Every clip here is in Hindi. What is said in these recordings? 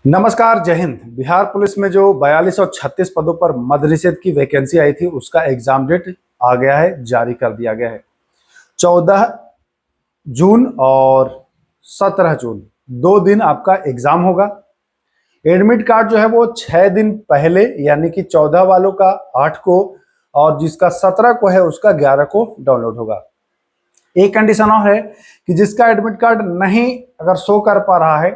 नमस्कार, जय हिंद। बिहार पुलिस में जो 42 और 36 पदों पर मद्य निषेध की वैकेंसी आई थी उसका एग्जाम डेट आ गया है, जारी कर दिया गया है। 14 जून और 17 जून 2 दिन आपका एग्जाम होगा। एडमिट कार्ड जो है वो 6 दिन पहले यानी कि 14 वालों का 8 को और जिसका 17 को है उसका 11 को डाउनलोड होगा। एक कंडीशन और है कि जिसका एडमिट कार्ड नहीं अगर शो कर पा रहा है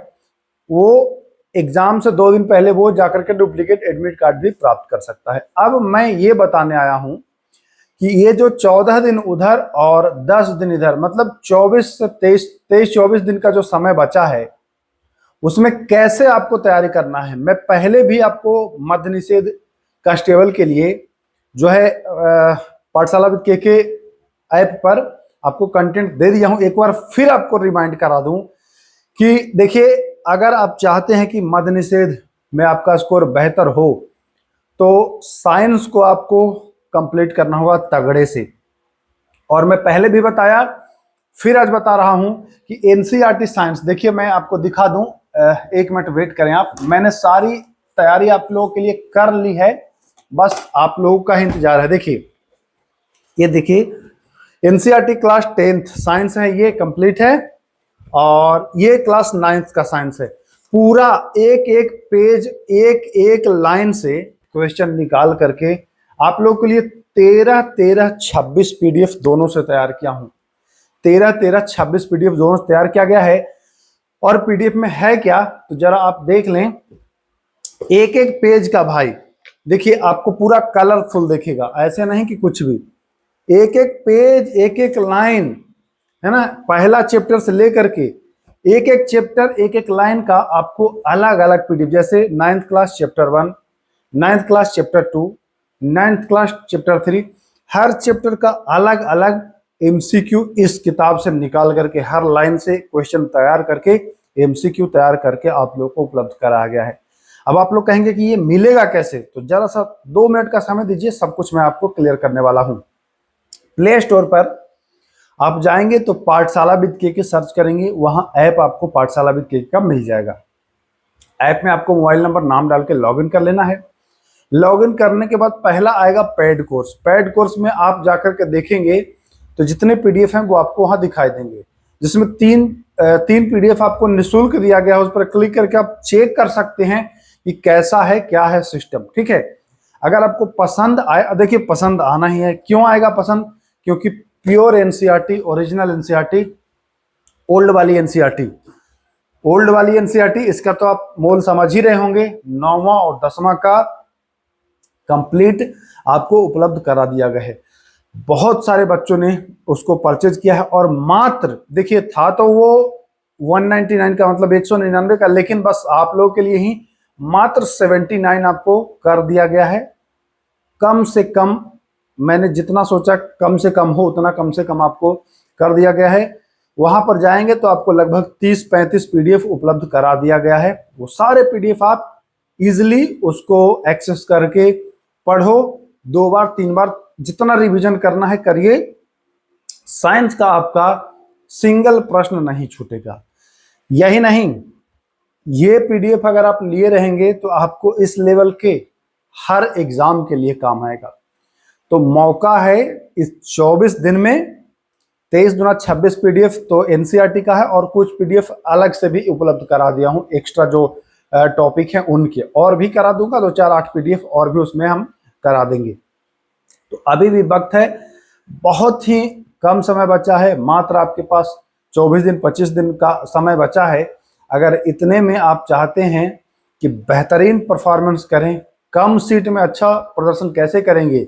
वो एग्जाम से 2 दिन पहले वो जाकर के डुप्लीकेट एडमिट कार्ड भी प्राप्त कर सकता है। अब मैं ये बताने आया हूं कि ये जो 14 दिन उधर और 10 दिन इधर मतलब 24 से 23-24 दिन का जो समय बचा है उसमें कैसे आपको तैयारी करना है। मैं पहले भी आपको मद्य निषेध कांस्टेबल के लिए जो है पाठशाला के ऐप पर आपको कंटेंट दे दिया हूं। एक बार फिर आपको रिमाइंड करा दूं कि देखिए, अगर आप चाहते हैं कि मद्य निषेध में आपका स्कोर बेहतर हो तो साइंस को आपको कंप्लीट करना होगा तगड़े से। और मैं पहले भी बताया, फिर आज बता रहा हूं कि एनसीईआरटी साइंस, देखिए मैं आपको दिखा दूं, 1 मिनट वेट करें आप। मैंने सारी तैयारी आप लोगों के लिए कर ली है, बस आप लोगों का इंतजार है। देखिए, ये देखिए एनसीईआरटी क्लास 10th साइंस है, ये कंप्लीट है। और ये क्लास 9th का साइंस है। पूरा एक एक पेज, एक एक लाइन से क्वेश्चन निकाल करके आप लोगों के लिए 13-13-26 पीडीएफ दोनों से तैयार किया हूं। 13-13-26 पीडीएफ दोनों से तैयार किया गया है। और पीडीएफ में है क्या तो जरा आप देख लें। एक एक पेज का भाई देखिए आपको पूरा कलरफुल दिखेगा, ऐसे नहीं कि कुछ भी। एक एक पेज, एक एक लाइन है ना, पहला चैप्टर से लेकर के एक एक चैप्टर, एक एक लाइन का आपको अलग अलग पीडीएफ, जैसे 9th class chapter 1, 9th class chapter 2, 9th class chapter 3, हर चैप्टर का अलग अलग एमसीक्यू इस किताब से निकाल करके हर लाइन से क्वेश्चन तैयार करके एमसीक्यू तैयार करके आप लोग को उपलब्ध कराया गया है। अब आप लोग कहेंगे कि ये मिलेगा कैसे, तो जरा सा 2 मिनट का समय दीजिए, सब कुछ मैं आपको क्लियर करने वाला हूं। प्ले स्टोर पर आप जाएंगे तो पाठशाला विद के सर्च करेंगे, वहां ऐप आपको पाठशाला विद के का मिल जाएगा। ऐप में आपको मोबाइल नंबर, नाम डाल के लॉगिन कर लेना है। लॉगिन करने के बाद पहला आएगा पेड कोर्स। पेड कोर्स में आप जाकर के देखेंगे तो जितने पीडीएफ हैं वो आपको वहां दिखाई देंगे, जिसमें तीन पीडीएफ आपको निःशुल्क दिया गया है। उस पर क्लिक करके आप चेक कर सकते हैं कि कैसा है, क्या है सिस्टम, ठीक है। अगर आपको पसंद आए, देखिए पसंद आना ही है। क्यों आएगा पसंद? क्योंकि pure NCERT, original NCERT, old वाली एनसीईआरटी, ओल्ड वाली एनसीईआरटी, इसका तो आप मोल समझ ही रहे होंगे। 9वां और 10वां का कंप्लीट आपको उपलब्ध करा दिया गया है। बहुत सारे बच्चों ने उसको परचेज किया है और मात्र, देखिए था तो वो 199 का, मतलब 199 का, लेकिन बस आप लोगों के लिए ही मात्र 79 आपको कर दिया गया है। कम से कम, मैंने जितना सोचा कम से कम हो उतना कम से कम आपको कर दिया गया है। वहां पर जाएंगे तो आपको लगभग 30-35 पीडीएफ उपलब्ध करा दिया गया है। वो सारे पीडीएफ आप इजिली उसको एक्सेस करके पढ़ो, 2 बार 3 बार जितना रिवीजन करना है करिए। साइंस का आपका सिंगल प्रश्न नहीं छूटेगा। यही नहीं, ये पीडीएफ अगर आप लिए रहेंगे तो आपको इस लेवल के हर एग्जाम के लिए काम आएगा। तो मौका है इस 24 दिन में 23 दूना 26 पीडीएफ तो एनसीईआरटी का है, और कुछ पीडीएफ अलग से भी उपलब्ध करा दिया हूं। एक्स्ट्रा जो टॉपिक हैं उनके और भी करा दूंगा, 2-4-8 पीडीएफ और भी उसमें हम करा देंगे। तो अभी भी वक्त है, बहुत ही कम समय बचा है, मात्र आपके पास 24 दिन 25 दिन का समय बचा है। अगर इतने में आप चाहते हैं कि बेहतरीन परफॉर्मेंस करें, कम सीट में अच्छा प्रदर्शन कैसे करेंगे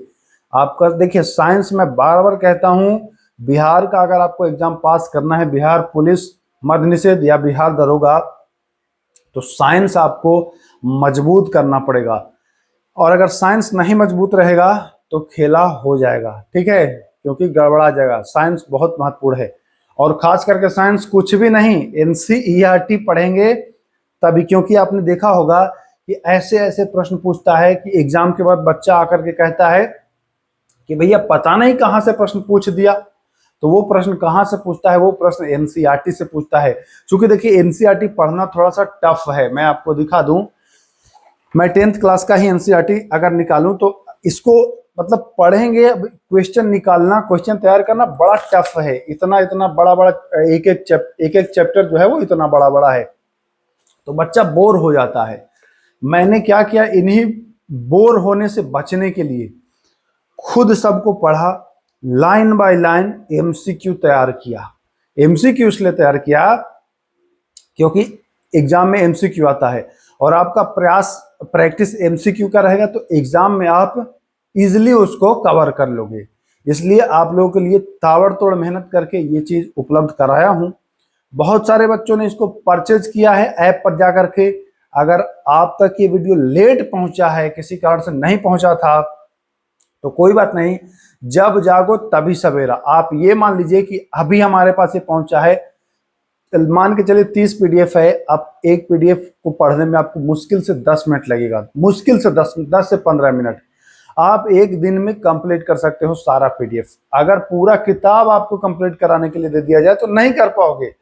आपका, देखिए साइंस में बार बार कहता हूं, बिहार का अगर आपको एग्जाम पास करना है, बिहार पुलिस मद्य निषेध या बिहार दरोगा, तो साइंस आपको मजबूत करना पड़ेगा। और अगर साइंस नहीं मजबूत रहेगा तो खेला हो जाएगा, ठीक है, क्योंकि गड़बड़ा जाएगा। साइंस बहुत महत्वपूर्ण है, और खास करके साइंस कुछ भी नहीं, एनसीईआरटी पढ़ेंगे तभी। क्योंकि आपने देखा होगा कि ऐसे ऐसे प्रश्न पूछता है कि एग्जाम के बाद बच्चा आकर के कहता है कि भैया पता नहीं कहां से प्रश्न पूछ दिया, तो वो प्रश्न कहाँ से पूछता है, वो प्रश्न एनसीईआरटी से पूछता है। क्योंकि देखिए एनसीईआरटी पढ़ना थोड़ा सा टफ है। मैं आपको दिखा दूं, मैं 10th क्लास का ही एनसीईआरटी अगर निकालूं तो इसको मतलब पढ़ेंगे, क्वेश्चन निकालना, क्वेश्चन तैयार करना बड़ा टफ है। इतना इतना बड़ा बड़ा एक एक चैप्टर जो है वो इतना बड़ा बड़ा है, तो बच्चा बोर हो जाता है। मैंने क्या किया, इन्हीं बोर होने से बचने के लिए खुद सबको पढ़ा, लाइन बाय लाइन एमसीक्यू तैयार किया। एमसीक्यू इसलिए तैयार किया क्योंकि एग्जाम में एमसीक्यू आता है और आपका प्रयास प्रैक्टिस एमसीक्यू का रहेगा तो एग्जाम में आप इजीली उसको कवर कर लोगे। इसलिए आप लोगों के लिए ताबड़तोड़ मेहनत करके ये चीज उपलब्ध कराया हूं। बहुत सारे बच्चों ने इसको परचेज किया है ऐप पर जाकर के। अगर आप तक ये वीडियो लेट पहुंचा है, किसी कारण से नहीं पहुंचा था, तो कोई बात नहीं, जब जागो तभी सवेरा। आप ये मान लीजिए कि अभी हमारे पास ये पहुंचा है, मान के चलिए 30 पीडीएफ है। आप एक पीडीएफ को पढ़ने में आपको मुश्किल से 10 मिनट लगेगा, मुश्किल से 10 से 15 मिनट। आप एक दिन में कंप्लीट कर सकते हो सारा पीडीएफ। अगर पूरा किताब आपको कंप्लीट कराने के लिए दे दिया जाए तो नहीं कर पाओगे,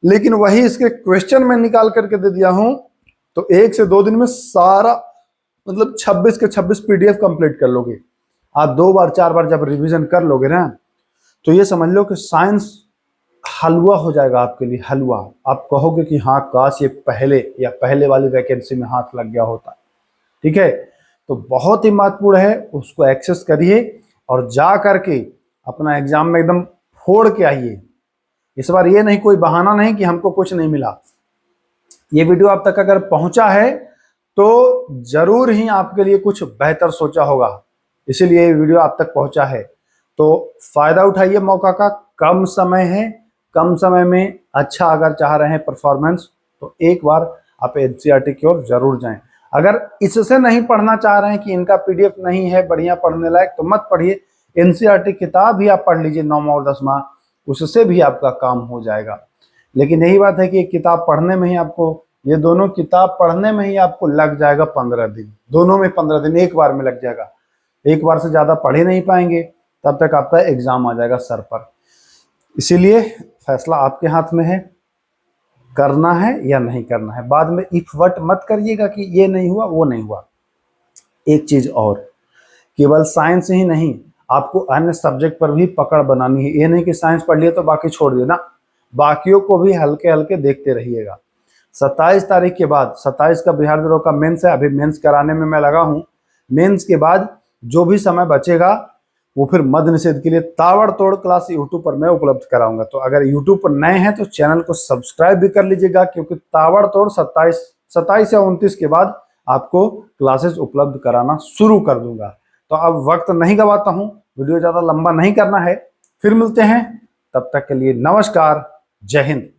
लेकिन वही इसके क्वेश्चन में निकाल करके दे दिया हूं तो 1 से 2 दिन में सारा मतलब 26 के 26 पीडीएफ कंप्लीट कर लोगे। आप 2 बार 4 बार जब रिवीजन कर लोगे ना, तो ये समझ लो कि साइंस हलवा हो जाएगा आपके लिए, हलवा। आप कहोगे कि हाँ काश ये पहले वाली वैकेंसी में हाथ लग गया होता। ठीक है, तो बहुत ही महत्वपूर्ण है, उसको एक्सेस करिए और जा करके अपना एग्जाम में एकदम फोड़ के आइए। इस बार ये नहीं, कोई बहाना नहीं कि हमको कुछ नहीं मिला। ये वीडियो आप तक अगर पहुंचा है तो जरूर ही आपके लिए कुछ बेहतर सोचा होगा, इसीलिए ये वीडियो आप तक पहुंचा है। तो फायदा उठाइए मौका का, कम समय है, कम समय में अच्छा अगर चाह रहे हैं परफॉर्मेंस तो एक बार आप एनसीईआरटी की ओर जरूर जाएं। अगर इससे नहीं पढ़ना चाह रहे हैं कि इनका पीडीएफ नहीं है बढ़िया पढ़ने लायक, तो मत पढ़िए, एनसीईआरटी किताब भी आप पढ़ लीजिए 9वां और 10वां, उससे भी आपका काम हो जाएगा। लेकिन यही बात है कि किताब पढ़ने में ही आपको, ये दोनों किताब पढ़ने में ही आपको लग जाएगा 15 दिन, दोनों में 15 दिन एक बार में लग जाएगा। एक बार से ज्यादा पढ़ ही नहीं पाएंगे, तब तक आपका एग्जाम आ जाएगा सर पर। इसीलिए फैसला आपके हाथ में है, करना है या नहीं करना है। बाद में इफ वट मत करिएगा कि ये नहीं हुआ वो नहीं हुआ। एक चीज और, केवल साइंस ही नहीं, आपको अन्य सब्जेक्ट पर भी पकड़ बनानी है। ये नहीं कि साइंस पढ़ लिया तो बाकी छोड़ देना, बाकियों को भी हल्के हल्के देखते रहिएगा। 27 तारीख के बाद, 27 का बिहार दौरे का मेंस है, अभी मेंस कराने में मैं लगा हूँ। मेंस के बाद जो भी समय बचेगा वो फिर मद्य निषेध के लिए ताबड़तोड़ क्लास यूट्यूब पर मैं उपलब्ध कराऊंगा। तो अगर यूट्यूब पर नए हैं तो चैनल को सब्सक्राइब भी कर लीजिएगा, क्योंकि ताबड़तोड़ 27 या 29 के बाद आपको क्लासेस उपलब्ध कराना शुरू कर दूंगा। तो अब वक्त नहीं गवाता हूँ, वीडियो ज़्यादा लंबा नहीं करना है, फिर मिलते हैं, तब तक के लिए नमस्कार, जय हिंद।